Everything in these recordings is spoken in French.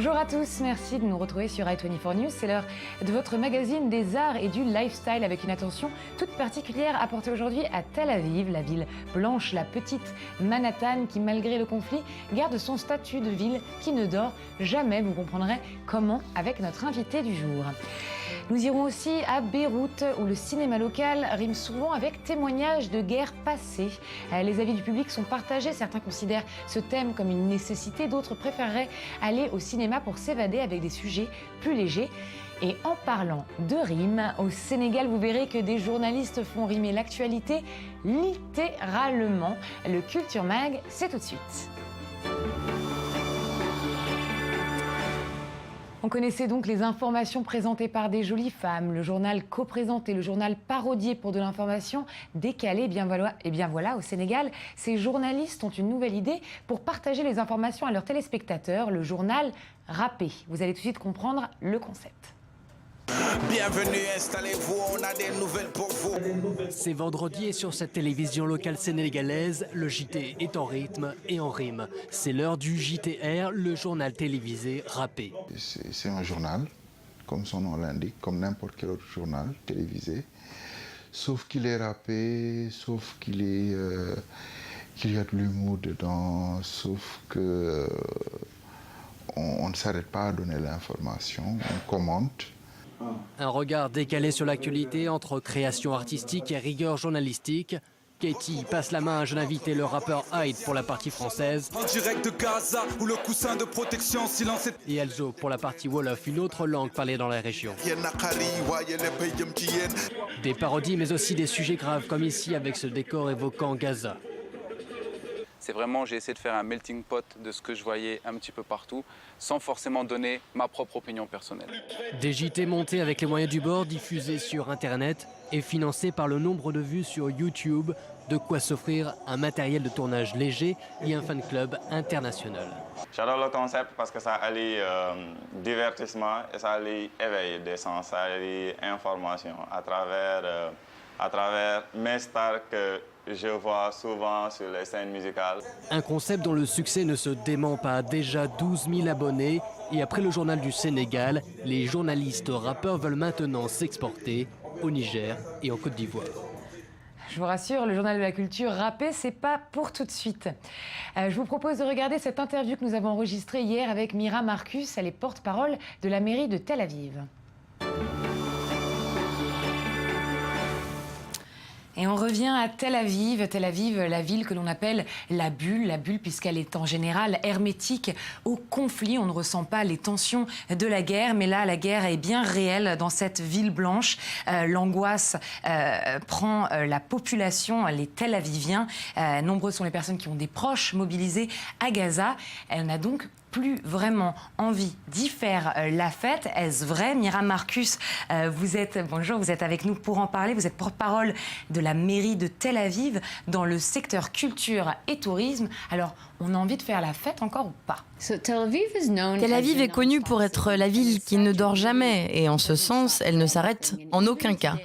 Bonjour à tous, merci de nous retrouver sur i24 News. C'est l'heure de votre magazine des arts et du lifestyle avec une attention toute particulière apportée aujourd'hui à Tel Aviv, la ville blanche, la petite Manhattan qui, malgré le conflit, garde son statut de ville qui ne dort jamais. Vous comprendrez comment avec notre invité du jour. Nous irons aussi à Beyrouth où le cinéma local rime souvent avec témoignages de guerres passées. Les avis du public sont partagés. Certains considèrent ce thème comme une nécessité, d'autres préféreraient aller au cinéma pour s'évader avec des sujets plus légers. Et en parlant de rimes, au Sénégal, vous verrez que des journalistes font rimer l'actualité littéralement. Le Culture Mag, c'est tout de suite. On connaissait donc les informations présentées par des jolies femmes, le journal co-présenté, le journal parodié pour de l'information décalée. Et bien voilà, au Sénégal, ces journalistes ont une nouvelle idée pour partager les informations à leurs téléspectateurs, le journal rappé. Vous allez tout de suite comprendre le concept. Bienvenue, installez-vous, on a des nouvelles pour vous. C'est vendredi et sur cette télévision locale sénégalaise, le JT est en rythme et en rime. C'est l'heure du JTR, le journal télévisé rappé. C'est un journal, comme son nom l'indique, comme n'importe quel autre journal télévisé, sauf qu'il est rappé, sauf qu'il y a de l'humour dedans, sauf que on ne s'arrête pas à donner l'information, on commente. Un regard décalé sur l'actualité entre création artistique et rigueur journalistique. Katie passe la main à un jeune invité, le rappeur Hyde pour la partie française. En direct de Gaza, où le coussin de protection silence est... Et Elzo pour la partie Wolof, une autre langue parlée dans la région. Des parodies mais aussi des sujets graves comme ici avec ce décor évoquant Gaza. C'est vraiment, j'ai essayé de faire un melting pot de ce que je voyais un petit peu partout, sans forcément donner ma propre opinion personnelle. Des JT montés avec les moyens du bord, diffusés sur Internet et financés par le nombre de vues sur YouTube, de quoi s'offrir un matériel de tournage léger et un fan club international. J'adore le concept parce que ça allie divertissement et ça allie éveil des sens, ça allie information à travers mes stars que je vois souvent sur les scènes musicales. Un concept dont le succès ne se dément pas. Déjà 12 000 abonnés. Et après le journal du Sénégal, les journalistes rappeurs veulent maintenant s'exporter au Niger et en Côte d'Ivoire. Je vous rassure, le journal de la culture rappé, c'est pas pour tout de suite. Je vous propose de regarder cette interview que nous avons enregistrée hier avec Mira Marcus. Elle est porte-parole de la mairie de Tel Aviv. Et on revient à Tel Aviv, la ville que l'on appelle la bulle puisqu'elle est en général hermétique au conflit. On ne ressent pas les tensions de la guerre, mais là, la guerre est bien réelle dans cette ville blanche. L'angoisse prend la population, les Tel Aviviens. Nombreuses sont les personnes qui ont des proches mobilisés à Gaza. Elle n'a donc plus vraiment envie d'y faire la fête. Est-ce vrai? Mira Marcus, bonjour, vous êtes avec nous pour en parler. Vous êtes porte-parole de la mairie de Tel Aviv dans le secteur culture et tourisme. Alors, on a envie de faire la fête encore ou pas? Tel Aviv est connue pour être la ville qui ne dort jamais et en ce sens, elle ne s'arrête en aucun cas.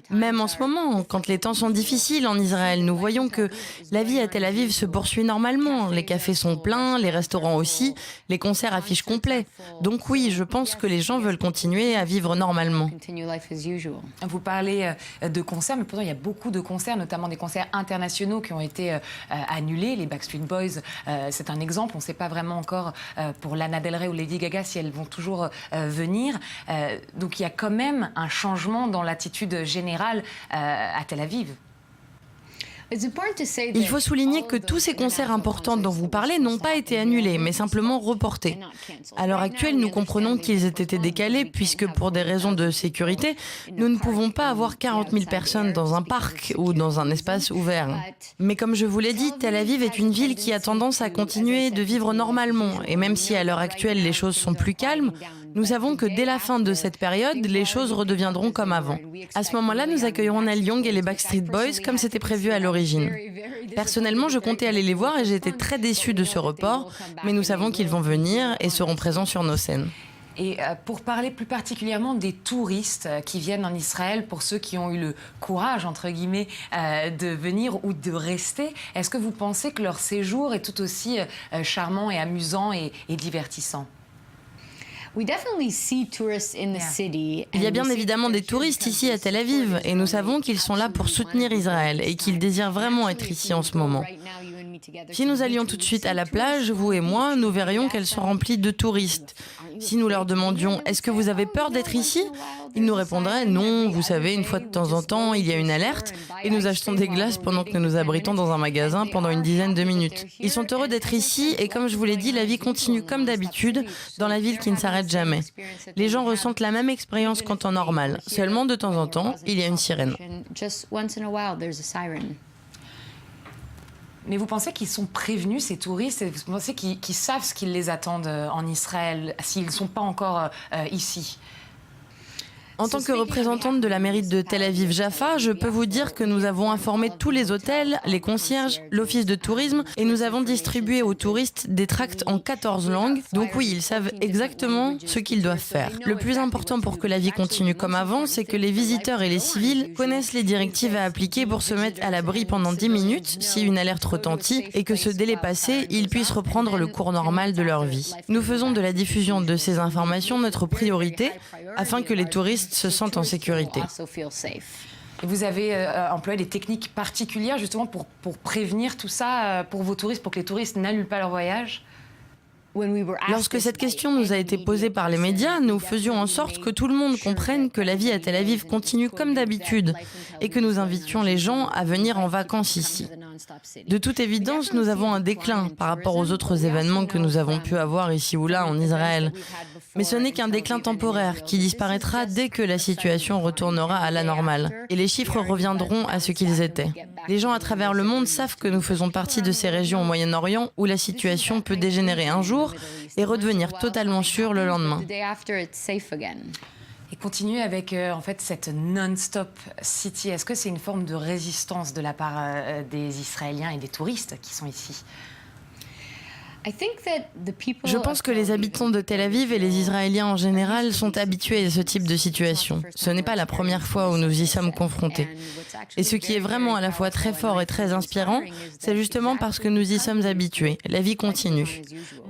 Même en ce moment, quand les temps sont difficiles en Israël, nous voyons que la vie à Tel Aviv se poursuit normalement. Les cafés sont pleins, les restaurants aussi, les concerts affichent complets. Donc oui, je pense que les gens veulent continuer à vivre normalement. Vous parlez de concerts, mais pourtant il y a beaucoup de concerts, notamment des concerts internationaux qui ont été annulés. Les Backstreet Boys, c'est un exemple. On ne sait pas vraiment encore pour Lana Del Rey ou Lady Gaga si elles vont toujours venir. Donc il y a quand même un changement dans l'attitude générale à Tel Aviv. Il faut souligner que tous ces concerts importants dont vous parlez n'ont pas été annulés, mais simplement reportés. À l'heure actuelle, nous comprenons qu'ils aient été décalés puisque pour des raisons de sécurité, nous ne pouvons pas avoir 40 000 personnes dans un parc ou dans un espace ouvert. Mais comme je vous l'ai dit, Tel Aviv est une ville qui a tendance à continuer de vivre normalement. Et même si à l'heure actuelle, les choses sont plus calmes, nous savons que dès la fin de cette période, les choses redeviendront comme avant. À ce moment-là, nous accueillerons Neil Young et les Backstreet Boys comme c'était prévu à l'origine. Personnellement, je comptais aller les voir et j'ai été très déçue de ce report, mais nous savons qu'ils vont venir et seront présents sur nos scènes. Et pour parler plus particulièrement des touristes qui viennent en Israël, pour ceux qui ont eu le courage, entre guillemets, de venir ou de rester, est-ce que vous pensez que leur séjour est tout aussi charmant et amusant et divertissant ? Il y a bien évidemment des touristes ici à Tel Aviv et nous savons qu'ils sont là pour soutenir Israël et qu'ils désirent vraiment être ici en ce moment. Si nous allions tout de suite à la plage, vous et moi, nous verrions qu'elles sont remplies de touristes. Si nous leur demandions « Est-ce que vous avez peur d'être ici ?», ils nous répondraient « Non, vous savez, une fois de temps en temps, il y a une alerte » et nous achetons des glaces pendant que nous nous abritons dans un magasin pendant une dizaine de minutes. Ils sont heureux d'être ici et comme je vous l'ai dit, la vie continue comme d'habitude dans la ville qui ne s'arrête jamais. Les gens ressentent la même expérience qu'en temps normal. Seulement, de temps en temps, il y a une sirène. Mais vous pensez qu'ils sont prévenus, ces touristes, et vous pensez qu'ils savent ce qui les attend en Israël, s'ils ne sont pas encore ici ? En tant que représentante de la mairie de Tel Aviv-Jaffa, je peux vous dire que nous avons informé tous les hôtels, les concierges, l'office de tourisme et nous avons distribué aux touristes des tracts en 14 langues. Donc oui, ils savent exactement ce qu'ils doivent faire. Le plus important pour que la vie continue comme avant, c'est que les visiteurs et les civils connaissent les directives à appliquer pour se mettre à l'abri pendant 10 minutes si une alerte retentit et que ce délai passé, ils puissent reprendre le cours normal de leur vie. Nous faisons de la diffusion de ces informations notre priorité afin que les touristes se sentent en sécurité. Et vous avez employé des techniques particulières justement pour prévenir tout ça pour vos touristes, pour que les touristes n'annulent pas leur voyage ? Lorsque cette question nous a été posée par les médias, nous faisions en sorte que tout le monde comprenne que la vie à Tel Aviv continue comme d'habitude et que nous invitions les gens à venir en vacances ici. De toute évidence, nous avons un déclin par rapport aux autres événements que nous avons pu avoir ici ou là en Israël. Mais ce n'est qu'un déclin temporaire qui disparaîtra dès que la situation retournera à la normale. Et les chiffres reviendront à ce qu'ils étaient. Les gens à travers le monde savent que nous faisons partie de ces régions au Moyen-Orient où la situation peut dégénérer un jour et redevenir totalement sûre le lendemain. Et continuer avec en fait cette non-stop city. Est-ce que c'est une forme de résistance de la part des Israéliens et des touristes qui sont ici ? Je pense que les habitants de Tel Aviv et les Israéliens en général sont habitués à ce type de situation. Ce n'est pas la première fois où nous y sommes confrontés. Et ce qui est vraiment à la fois très fort et très inspirant, c'est justement parce que nous y sommes habitués. La vie continue.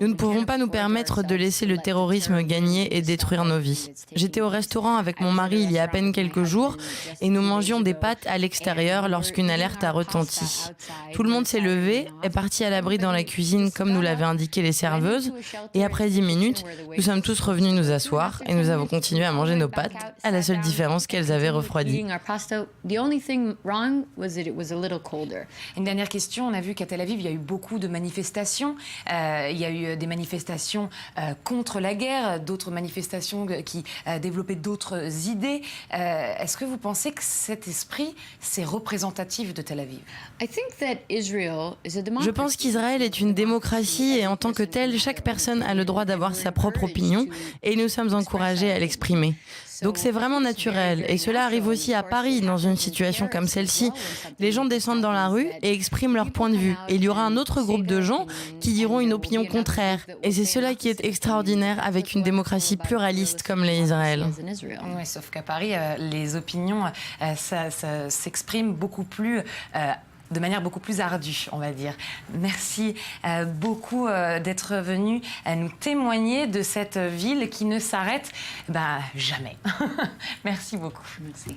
Nous ne pouvons pas nous permettre de laisser le terrorisme gagner et détruire nos vies. J'étais au restaurant avec mon mari il y a à peine quelques jours et nous mangions des pâtes à l'extérieur lorsqu'une alerte a retenti. Tout le monde s'est levé, est parti à l'abri dans la cuisine comme nous l'avaient indiqué les serveuses et après 10 minutes, nous sommes tous revenus nous asseoir et nous avons continué à manger nos pâtes, à la seule différence qu'elles avaient refroidi. Une dernière question, on a vu qu'à Tel Aviv, il y a eu beaucoup de manifestations. Il y a eu des manifestations contre la guerre, d'autres manifestations qui développaient d'autres idées. Est-ce que vous pensez que cet esprit, c'est représentatif de Tel Aviv ? Je pense qu'Israël est une démocratie et en tant que telle, chaque personne a le droit d'avoir sa propre opinion et nous sommes encouragés à l'exprimer. Donc c'est vraiment naturel. Et cela arrive aussi à Paris, dans une situation comme celle-ci. Les gens descendent dans la rue et expriment leur point de vue. Et il y aura un autre groupe de gens qui diront une opinion contraire. Et c'est cela qui est extraordinaire avec une démocratie pluraliste comme l'Israël. Oui, sauf qu'à Paris, les opinions ça s'expriment beaucoup plus... de manière beaucoup plus ardue, on va dire. Merci beaucoup d'être venu nous témoigner de cette ville qui ne s'arrête jamais. Merci beaucoup. Merci.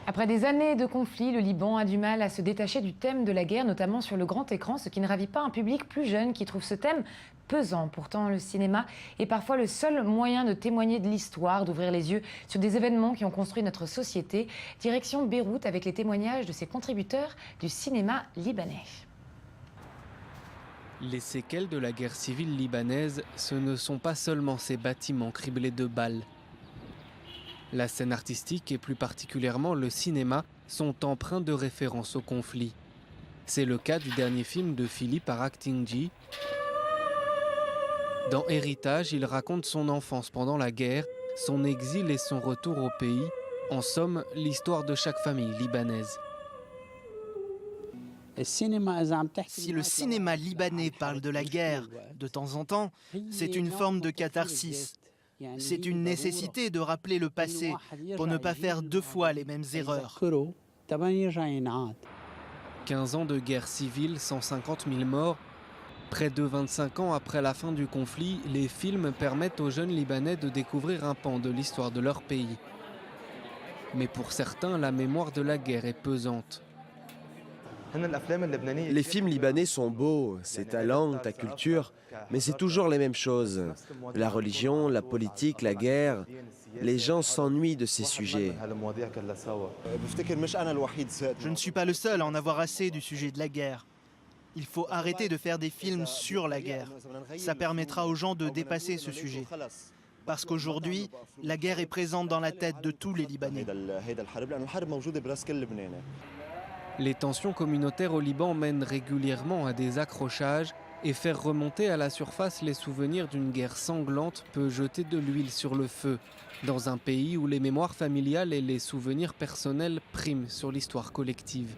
Après des années de conflits, le Liban a du mal à se détacher du thème de la guerre, notamment sur le grand écran, ce qui ne ravit pas un public plus jeune qui trouve ce thème pesant. Pourtant, le cinéma est parfois le seul moyen de témoigner de l'histoire, d'ouvrir les yeux sur des événements qui ont construit notre société. Direction Beyrouth avec les témoignages de ces contributeurs du cinéma libanais. Les séquelles de la guerre civile libanaise, ce ne sont pas seulement ces bâtiments criblés de balles. La scène artistique et plus particulièrement le cinéma sont empreints de références au conflit. C'est le cas du dernier film de Philippe Araktingji. Dans Héritage, il raconte son enfance pendant la guerre, son exil et son retour au pays. En somme, l'histoire de chaque famille libanaise. Si le cinéma libanais parle de la guerre de temps en temps, c'est une forme de catharsis. C'est une nécessité de rappeler le passé pour ne pas faire 2 fois les mêmes erreurs. 15 ans de guerre civile, 150 000 morts. Près de 25 ans après la fin du conflit, les films permettent aux jeunes Libanais de découvrir un pan de l'histoire de leur pays. Mais pour certains, la mémoire de la guerre est pesante. Les films libanais sont beaux, c'est ta langue, ta culture, mais c'est toujours les mêmes choses. La religion, la politique, la guerre. Les gens s'ennuient de ces sujets. Je ne suis pas le seul à en avoir assez du sujet de la guerre. Il faut arrêter de faire des films sur la guerre. Ça permettra aux gens de dépasser ce sujet. Parce qu'aujourd'hui, la guerre est présente dans la tête de tous les Libanais. Les tensions communautaires au Liban mènent régulièrement à des accrochages et faire remonter à la surface les souvenirs d'une guerre sanglante peut jeter de l'huile sur le feu, dans un pays où les mémoires familiales et les souvenirs personnels priment sur l'histoire collective.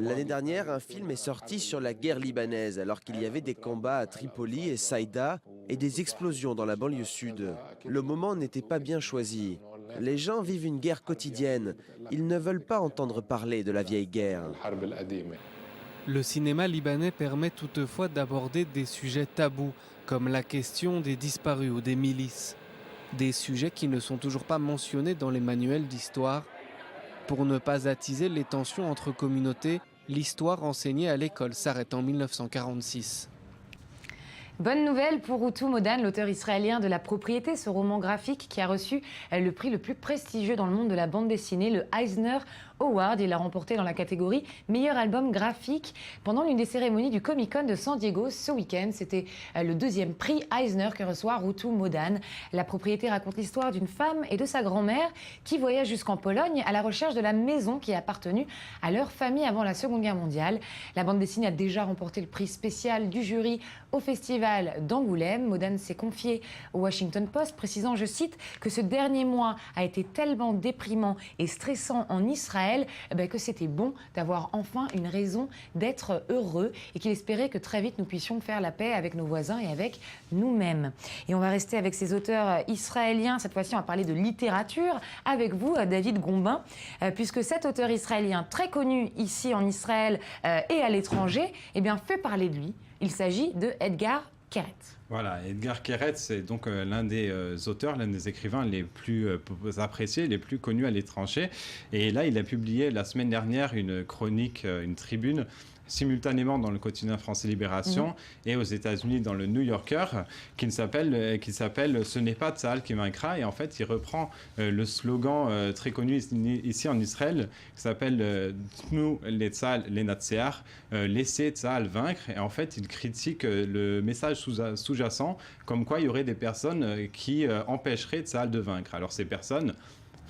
L'année dernière, un film est sorti sur la guerre libanaise, alors qu'il y avait des combats à Tripoli et Saïda et des explosions dans la banlieue sud. Le moment n'était pas bien choisi. Les gens vivent une guerre quotidienne. Ils ne veulent pas entendre parler de la vieille guerre. Le cinéma libanais permet toutefois d'aborder des sujets tabous, comme la question des disparus ou des milices. Des sujets qui ne sont toujours pas mentionnés dans les manuels d'histoire. Pour ne pas attiser les tensions entre communautés, l'histoire enseignée à l'école s'arrête en 1946. Bonne nouvelle pour Routou Modan, l'auteur israélien de La Propriété, ce roman graphique qui a reçu le prix le plus prestigieux dans le monde de la bande dessinée, le Eisner Award. Il l'a remporté dans la catégorie meilleur album graphique pendant l'une des cérémonies du Comic-Con de San Diego ce week-end. C'était le deuxième prix Eisner que reçoit Routou Modan. La Propriété raconte l'histoire d'une femme et de sa grand-mère qui voyagent jusqu'en Pologne à la recherche de la maison qui a appartenu à leur famille avant la Seconde Guerre mondiale. La bande dessinée a déjà remporté le prix spécial du jury au festival d'Angoulême. Modan s'est confié au Washington Post, précisant, je cite, que ce dernier mois a été tellement déprimant et stressant en Israël que c'était bon d'avoir enfin une raison d'être heureux et qu'il espérait que très vite nous puissions faire la paix avec nos voisins et avec nous-mêmes. Et on va rester avec ces auteurs israéliens. Cette fois-ci, on va parler de littérature avec vous, David Gombin, puisque cet auteur israélien très connu ici en Israël et à l'étranger, fait parler de lui. Il s'agit de Edgar Keret. Voilà, Edgar Keret, c'est donc l'un des auteurs, l'un des écrivains les plus appréciés, les plus connus à l'étranger. Et là, il a publié la semaine dernière une chronique, une tribune, simultanément dans le quotidien français Libération et aux États-Unis dans le New Yorker, qui s'appelle « Ce n'est pas Tsahal qui vaincra ». Et en fait, il reprend le slogan très connu ici en Israël, qui s'appelle « Tnu le Tsahal le Natsear », laissez Tsahal vaincre. Et en fait, il critique le message sous-jacent, comme quoi il y aurait des personnes qui empêcheraient Tsahal de vaincre. Alors ces personnes,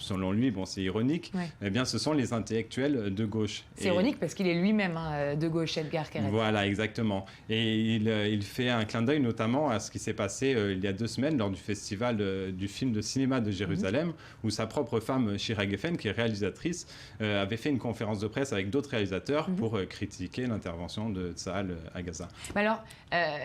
selon lui, bon, c'est ironique, eh bien, ce sont les intellectuels de gauche. C'est ironique parce qu'il est lui-même de gauche, Edgar Keret. Voilà, exactement. Et il fait un clin d'œil notamment à ce qui s'est passé il y a 2 semaines lors du festival du film de cinéma de Jérusalem, où sa propre femme, Shira Geffen, qui est réalisatrice, avait fait une conférence de presse avec d'autres réalisateurs pour critiquer l'intervention de Tsahal à Gaza. Alors,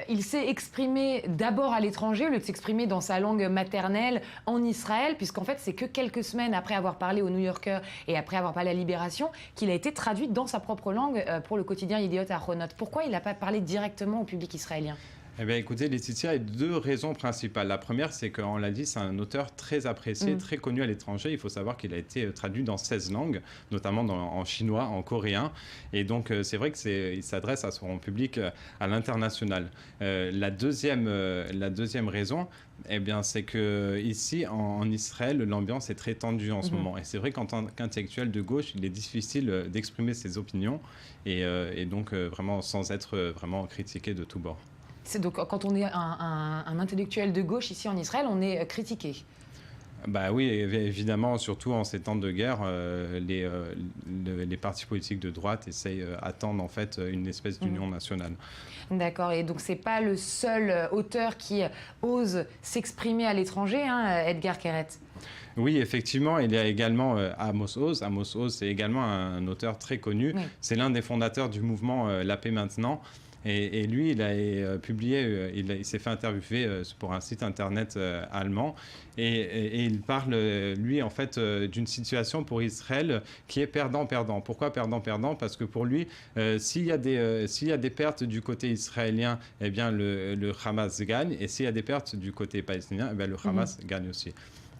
il s'est exprimé d'abord à l'étranger, au lieu de s'exprimer dans sa langue maternelle en Israël, puisqu'en fait, c'est que quelques semaines après avoir parlé au New Yorker et après avoir parlé à Libération, qu'il a été traduit dans sa propre langue pour le quotidien Yediot Ahronot. Pourquoi il n'a pas parlé directement au public israélien ? Eh bien, écoutez, Laetitia, il y a 2 raisons principales. La première, c'est qu'on l'a dit, c'est un auteur très apprécié, très connu à l'étranger. Il faut savoir qu'il a été traduit dans 16 langues, notamment en chinois, en coréen. Et donc, c'est vrai qu'il s'adresse à son public à l'international. La deuxième raison, eh bien, c'est qu'ici, en Israël, l'ambiance est très tendue en ce moment. Et c'est vrai qu'en tant qu'intellectuel de gauche, il est difficile d'exprimer ses opinions et donc vraiment sans être vraiment critiqué de tous bords. Donc, quand on est un intellectuel de gauche ici en Israël, on est critiqué. Bah oui, évidemment, surtout en ces temps de guerre, les partis politiques de droite attendent en fait une espèce d'union nationale. D'accord, et donc c'est pas le seul auteur qui ose s'exprimer à l'étranger, Edgar Keret. Oui, effectivement, il y a également Amos Oz. Amos Oz, c'est également un auteur très connu. Oui. C'est l'un des fondateurs du mouvement La Paix Maintenant. Et lui, il a publié, il s'est fait interviewer pour un site internet allemand. Et il parle, lui, en fait, d'une situation pour Israël qui est perdant-perdant. Pourquoi perdant-perdant? Parce que pour lui, s'il y a des pertes du côté israélien, eh bien, le Hamas gagne. Et s'il y a des pertes du côté palestinien, eh bien, le Hamas gagne aussi.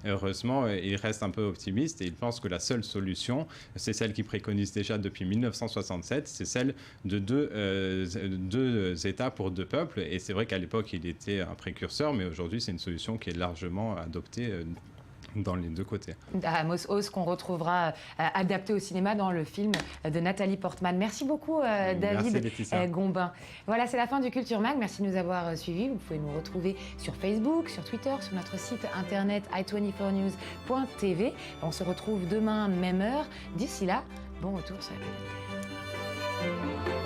Heureusement, il reste un peu optimiste et il pense que la seule solution, c'est celle qu'il préconise déjà depuis 1967, c'est celle de deux États pour deux peuples. Et c'est vrai qu'à l'époque, il était un précurseur, mais aujourd'hui, c'est une solution qui est largement adoptée dans les deux côtés. Amos Oz, qu'on retrouvera adapté au cinéma dans le film de Nathalie Portman. Merci beaucoup, David Gombin. Voilà, c'est la fin du Culture Mag. Merci de nous avoir suivis. Vous pouvez nous retrouver sur Facebook, sur Twitter, sur notre site internet i24news.tv. On se retrouve demain, même heure. D'ici là, bon retour sur la planète.